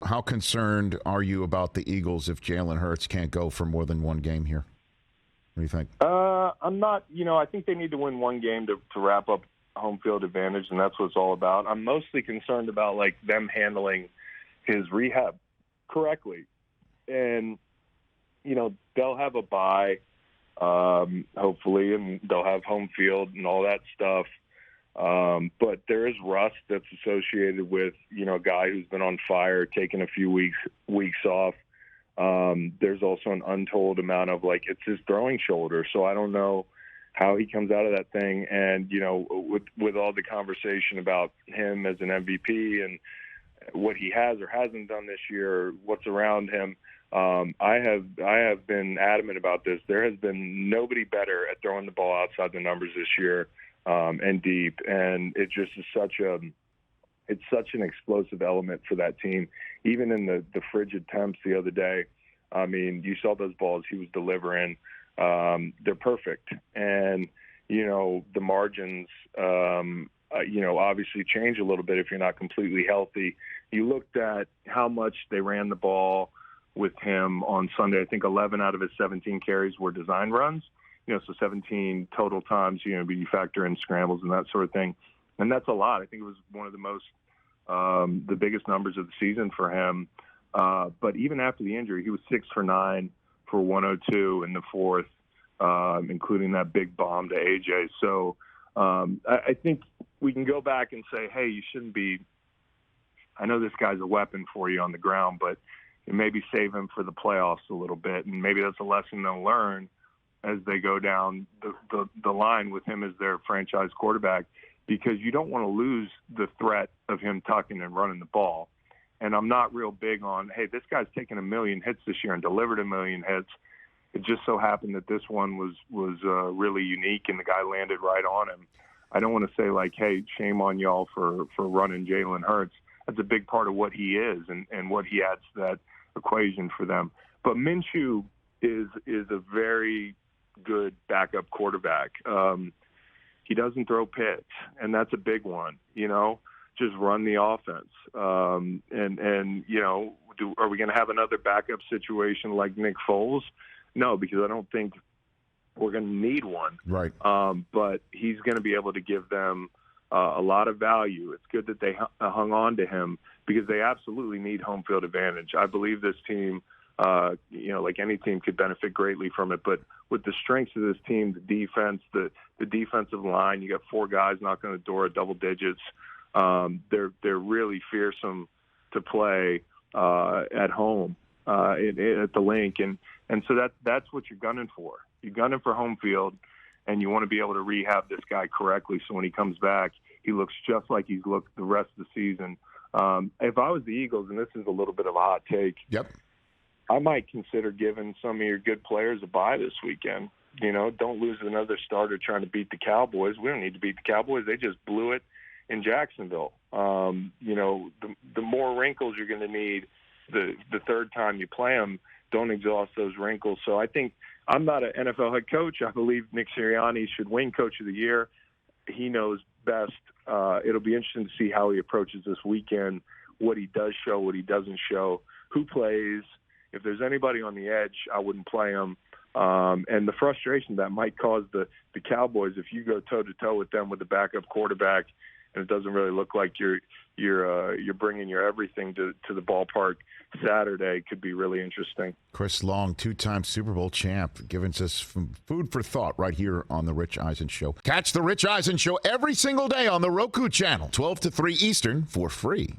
how concerned are you about the Eagles if Jalen Hurts can't go for more than one game here? What do you think? I'm not, I think they need to win one game to wrap up home field advantage, and that's what it's all about. I'm mostly concerned about, them handling his rehab correctly. And, they'll have a bye, hopefully, and they'll have home field and all that stuff. But there is rust that's associated with, a guy who's been on fire, taking a few weeks off. There's also an untold amount of it's his throwing shoulder. So I don't know how he comes out of that thing. And, with all the conversation about him as an MVP and what he has or hasn't done this year, or what's around him, I have been adamant about this. There has been nobody better at throwing the ball outside the numbers this year, and deep. And it just is it's such an explosive element for that team. Even in the frigid temps the other day, I mean, you saw those balls he was delivering. They're perfect. And, the margins, obviously change a little bit if you're not completely healthy. You looked at how much they ran the ball with him on Sunday. I think 11 out of his 17 carries were design runs, so 17 total times, you factor in scrambles and that sort of thing. And that's a lot. I think it was one of the biggest numbers of the season for him. But even after the injury, he was 6 for 9 for 102 in the fourth, including that big bomb to AJ. So I think we can go back and say, hey, you shouldn't be – I know this guy's a weapon for you on the ground, but maybe save him for the playoffs a little bit. And maybe that's a lesson they'll learn as they go down the line with him as their franchise quarterback, because you don't want to lose the threat of him tucking and running the ball. And I'm not real big on, hey, this guy's taken 1 million hits this year and delivered 1 million hits. It just so happened that this one was really unique, and the guy landed right on him. I don't want to say, hey, shame on y'all for running Jalen Hurts. That's a big part of what he is and what he adds to that equation for them. But Minshew is a very good backup quarterback. He doesn't throw picks, and that's a big one, just run the offense. Are we going to have another backup situation like Nick Foles? No, because I don't think we're going to need one. Right. But he's going to be able to give them a lot of value. It's good that they hung on to him because they absolutely need home field advantage. I believe this team, like any team, could benefit greatly from it. But with the strengths of this team, the defense, the defensive line, you got 4 guys knocking on the door at double digits. They're really fearsome to play at home at the Link, and so that's what you're gunning for. You're gunning for home field, and you want to be able to rehab this guy correctly so when he comes back, he looks just like he's looked the rest of the season. If I was the Eagles, and this is a little bit of a hot take, yep, I might consider giving some of your good players a bye this weekend. Don't lose another starter trying to beat the Cowboys. We don't need to beat the Cowboys. They just blew it in Jacksonville. The more wrinkles you're going to need the third time you play them, don't exhaust those wrinkles. So I think I'm not an NFL head coach. I believe Nick Sirianni should win Coach of the Year. He knows best. It'll be interesting to see how he approaches this weekend, what he does show, what he doesn't show, who plays. If there's anybody on the edge, I wouldn't play him. And the frustration that might cause the Cowboys if you go toe-to-toe with them with the backup quarterback and it doesn't really look like you're bringing your everything to the ballpark Saturday could be really interesting. Chris Long, 2-time Super Bowl champ, giving us some food for thought right here on The Rich Eisen Show. Catch The Rich Eisen Show every single day on the Roku channel, 12 to 3 Eastern, for free.